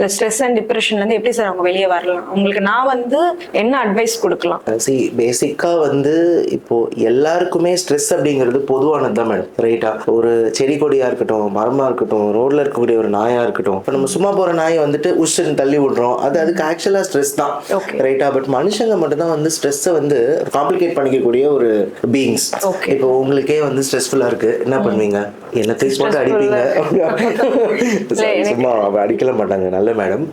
இந்த stress and டிப்ரெஷன்ல இருந்து எப்படி சார் அவங்க வெளியே வரலாம்? உங்களுக்கு நான் வந்து என்ன அட்வைஸ் கொடுக்கலாம்? பேசிக்கா வந்து இப்போ எல்லாருக்குமே ஸ்ட்ரெஸ் அப்படிங்கிறது பொதுவானது தான் மேடம், ரைட்டா? ஒரு செடி கொடியா இருக்கட்டும், மரமா இருக்கட்டும், ரோட்ல இருக்கக்கூடிய ஒரு நாயா இருக்கட்டும், இப்போ நம்ம சும்மா போற நாயை வந்துட்டு உஷ்ன்னு தள்ளி விடுறோம், அதுக்கு ஆக்சுவலா ஸ்ட்ரெஸ் தான், ரைட்டா? பட் மனுஷங்க மட்டும் தான் வந்து ஸ்ட்ரெஸ்ஸை வந்து காம்ப்ளிகேட் பண்ணிக்கக்கூடிய ஒரு பீயிங்ஸ். இப்போ உங்களுக்கே வந்து ஸ்ட்ரெஸ்ஃபுல்லா இருக்கு, என்ன பண்ணுவீங்க? என்னத்தையும் போட்டு அடிப்பீங்க. சும்மா அடிக்கல மாட்டாங்க, நல்ல மேடம்.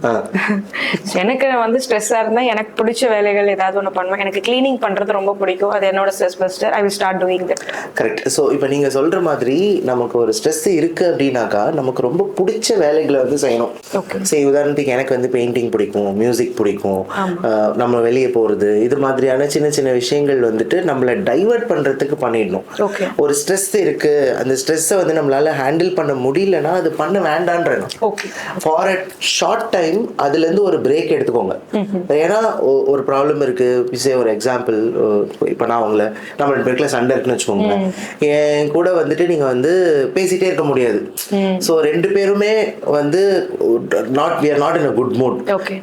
எனக்கு வந்து ஸ்ட்ரெஸ்ஸா இருந்தா எனக்கு பிடிச்ச வேலைகள் ஏதாவது ஒன்று பண்ணுவேன். எனக்கு கிளீனிங் பண்றது ரொம்ப பிடிக்கும், அது என்னோட stress buster. I will start doing that. Correct. So இப்போ நீங்க சொல்ற மாதிரி நமக்கு ஒரு ஸ்ட்ரெஸ் இருக்கு அப்படின்னாக்கா நமக்கு ரொம்ப பிடிச்ச வேலைகளை வந்து செய்யணும். சரி, உதாரணத்துக்கு எனக்கு வந்து பெயிண்டிங் பிடிக்கும், மியூசிக் பிடிக்கும், நம்ம வெளியே போறது, இது மாதிரியான சின்ன சின்ன விஷயங்கள் வந்துட்டு நம்மளை டைவர்ட் பண்றதுக்கு பண்ணிடணும். ஒரு ஸ்ட்ரெஸ் இருக்கு, அந்த ஸ்ட்ரெஸ்ஸை வந்து நம்மளால ஹேண்டில் பண்ண முடியலன்னா அது பண்ண வேண்டான்றணும். ஃபார் அ ஷார்ட் டைம் அதுல இருந்து ஒரு பிரேக் எடுத்துக்கோங்க. ஏன்னா ஒரு ப்ராப்ளம் இருக்கு, ஒரு எக்ஸாம்பிள், இப்போ நான் உங்களை நம்ம ரெண்டு பேருக்குள்ள சண்டை இருக்குன்னு வச்சுக்கோங்க, என் கூட வந்துட்டு நீங்க வந்து பேசிட்டே இருக்க முடியாது. ஸோ ரெண்டு பேருமே வந்து we are not in a good mood,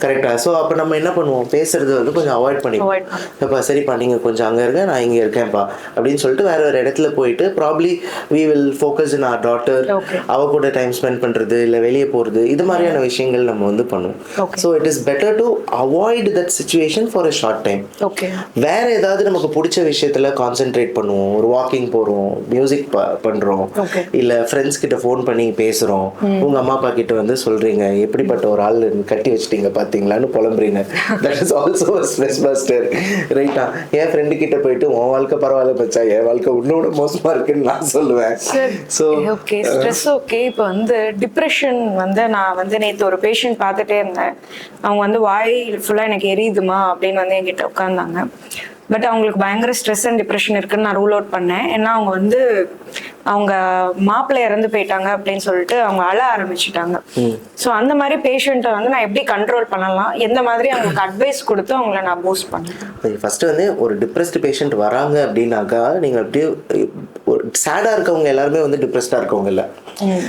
கரெக்டா? ஸோ அப்போ நம்ம என்ன பண்ணுவோம், பேசுறது வந்து கொஞ்சம் அவாய்ட் பண்ணிப்போம். இப்போ சரிப்பா நீங்க கொஞ்சம் அங்க இருக்க, நான் இங்க இருக்கேன்ப்பா அப்படின்னு சொல்லிட்டு வேற ஒரு இடத்துல போயிட்டு probably we will focus in our daughter, அவ கூட டைம் ஸ்பெண்ட் பண்றது, இல்ல வெளியே போறது, இது மாதிரியான விஷயங்கள் நம்ம வந்து பண்ணுவோம். So it is better to avoid that situation for a short time. வேற ஏதாவது நமக்கு பிடிச்ச விஷயத்துல கான்சென்ட்ரேட் பண்ணுவோம், ஒரு வாக்கிங் போறோம், மியூசிக் பண்றோம், இல்ல ஃப்ரெண்ட்ஸ் கிட்ட ஃபோன் பண்ணி பேசுறோம், உங்க அம்மா அப்பா கிட்ட வந்து சொல்றீங்க எப்படிப்பட்ட ஒரு ஆள் கட்டி வச்சிட்டீங்க பாத்தீங்களான்னு புலம்புறீங்க. That is also a stress buster, ரைட்டா? என் ஃப்ரெண்டு கிட்ட போயிட்டு உன் வாழ்க்கை பரவாயில்ல பச்சா, என் வாழ்க்கை உன்னோட மோசமா இருக்குன்னு நான் சொல்லுவேன். So okay, stress okay. இப்போ வந்து டிப்ரெஷன் வந்து நான் வந்து நேற்று ஒரு பேஷண்ட் பார்த்துட்டே இருந்தேன். அவங்க வந்து வாய் ஃபுல்லாக எனக்கு எரியுதுமா அப்படின்னு வந்து என்கிட்ட உட்காந்தாங்க. பட் அவங்களுக்கு பயங்கர ஸ்ட்ரெஸ் அண்ட் டிப்ரெஷன் இருக்குன்னு நான் ரூல் அவுட் பண்ணேன். ஏன்னா அவங்க வந்து அவங்க மாப்பிள்ளை இறந்து போயிட்டாங்க அப்படின்னு சொல்லிட்டு அவங்க அழ ஆரம்பிச்சுட்டாங்க. ஸோ அந்த மாதிரி பேஷண்ட்டை வந்து நான் எப்படி கண்ட்ரோல் பண்ணலாம், எந்த மாதிரி அவங்களுக்கு அட்வைஸ் கொடுத்து அவங்கள நான் பூஸ்ட் பண்ணேன்? ஃபர்ஸ்ட் வந்து ஒரு டிப்ரெஸ்டு பேஷண்ட் வராங்க அப்படின்னாக்கா நீங்கள் அப்படியே ஒரு சேடாக இருக்கவங்க எல்லாருமே வந்து டிப்ரெஸ்டாக இருக்கவங்க இல்லை.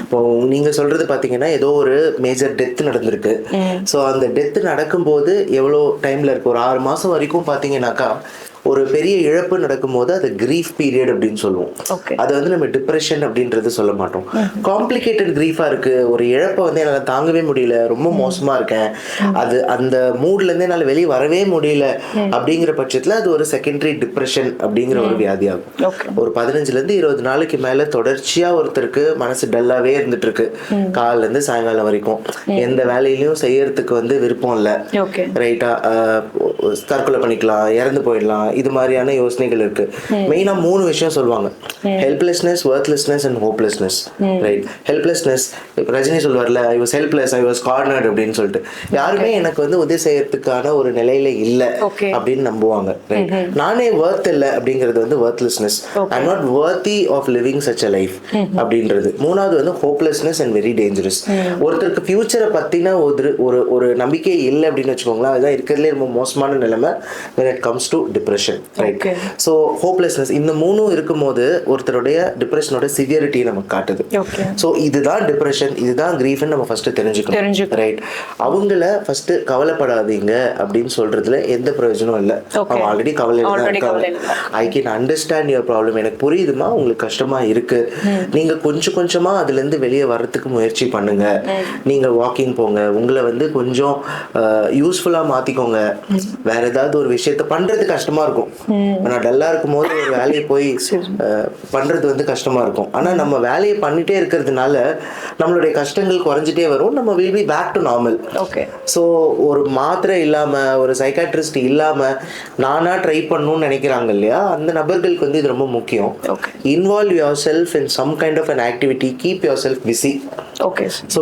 இப்போ நீங்க சொல்றது பாத்தீங்கன்னா ஏதோ ஒரு மேஜர் டெத் நடந்திருக்கு. ஸோ அந்த டெத் நடக்கும்போது எவ்வளோ டைம்ல இருக்கு, ஒரு 6 மாசம் வரைக்கும் பாத்தீங்கன்னாக்கா ஒரு பெரிய இழப்பு நடக்கும்போது அது கிரீஃப் பீரியட் அப்படின்னு சொல்லுவோம். அது வந்து நம்ம டிப்ரெஷன் அப்படின்றது சொல்ல மாட்டோம். காம்ப்ளிகேட்டட் கிரீஃபா இருக்கு, ஒரு இழப்பை வந்து என்னால் தாங்கவே முடியல, ரொம்ப மோசமா இருக்கேன், அது அந்த மூட்ல இருந்து என்னால் வெளியே வரவே முடியல அப்படிங்கிற பட்சத்தில் அது ஒரு செகண்டரி டிப்ரெஷன் அப்படிங்கிற ஒரு வியாதி ஆகும். ஒரு 15 இருந்து 20 நாளைக்கு மேல தொடர்ச்சியா ஒருத்தருக்கு மனசு டல்லாவே இருந்துட்டு இருக்கு, காலைல இருந்து சாயங்காலம் வரைக்கும் எந்த வேலையிலையும் செய்யறதுக்கு வந்து விருப்பம் இல்லை, ரைட்டா? தற்கொலை பண்ணிக்கலாம், இறந்து போயிடலாம், இது மாதிரியான யோசனைகள் இருக்கு. மெயினா 3 விஷயம் சொல்லுவாங்க: helplessness, worthlessness and hopelessness, right? Helplessness, இப்போ ரஜினி சொல்வார்ல, I was helpless, I was cornered அப்படின்னு சொல்லிட்டு, யாருமே எனக்கு வந்து உதவி செய்யறதுக்கான ஒரு நிலையில இல்லை அப்படின்னு நம்புவாங்க, ரைட்? நானே வொர்த் இல்லை அப்படிங்கிறது வந்து worthlessness, I am not worthy of living such a life அப்படின்றது. 3வது வந்து ஹோப்லெஸ்னஸ் அண்ட் வெரி டேஞ்சரஸ். ஒருத்தருக்கு ஃபியூச்சரை பத்தின ஒரு நம்பிக்கை இல்லை அப்படின்னு வச்சுக்கோங்களேன், அதுதான் இருக்கிறதுலே ரொம்ப மோசமான நிலைமை when it comes to depression, right? So hopelessness, இந்த 3 இருக்கும்போது ஒருத்தருடைய டிப்ரெஷனோட சிவியரிட்டி நமக்கு காட்டுது. ஸோ இதுதான் டிப்ரெஷன், இதுதான் கிரீஃப்னு நம்ம ஃபர்ஸ்ட் தெரிஞ்சுக்கணும், ரைட்? அவங்கள ஃபர்ஸ்ட் கவலைப்படாதீங்க அப்படின்னு சொல்றதுல எந்த பிரயோஜனம் இல்லை. அவங்க ஆல்ரெடி கவலை. I can understand your problem, எனக்கு புரியுதுமா, உங்களுக்கு கஷ்டமா இருக்கு, நீங்க கொஞ்சம் கொஞ்சமா அதுல இருந்து வெளியே வர்றதுக்கு முயற்சி பண்ணுங்க, நீங்க வாக்கிங் போங்க, உங்களை வந்து கொஞ்சம் யூஸ்ஃபுல்லா மாத்திக்கோங்க, வேற ஏதாவது ஒரு விஷயத்த பண்றது கஷ்டமா இருக்கும். நான் டல்லா இருக்கும் போது ஒரு வேலையை போய் பண்றது வந்து கஷ்டமா இருக்கும். ஆனா நம்ம வேலையை பண்ணிட்டே இருக்கிறதுனால நம்மளுடைய கஷ்டங்கள் குறைஞ்சிட்டே வரும், நம்ம will be back to normal. So ஒரு மாத்திரை இல்லாம, ஒரு சைக்காட்ரிஸ்ட் இல்லாம நானா ட்ரை பண்ணணும்னு நினைக்கிறாங்க இல்லையா, அந்த நபர்களுக்கு வந்து இது ரொம்ப முக்கியம். Involve yourself in some kind of an activity, keep yourself busy. So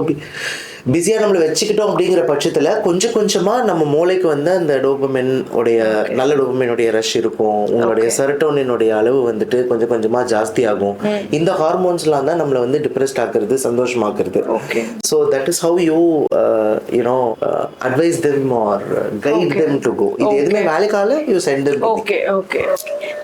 பிஸியாக நம்மளை வச்சுக்கிட்டோம் அப்படிங்கிற பட்சத்தில் கொஞ்சம் கொஞ்சமாக நம்ம மூளைக்கு வந்து அந்த டோபமைன் உடைய நல்ல டோபமைனுடைய ரஷ் இருக்கும், உங்களுடைய செரட்டோனினுடைய அளவு வந்துட்டு கொஞ்சம் கொஞ்சமாக ஜாஸ்தி ஆகும். இந்த ஹார்மோன்ஸ்லாம் தான் நம்மளை வந்து டிப்ரெஸ்ட் ஆக்குறது, சந்தோஷமாக்குறது. So that is how you advise them or guide them to go. இது எதுவுமே வேலைக்கால யூ சென்ட் தெம்.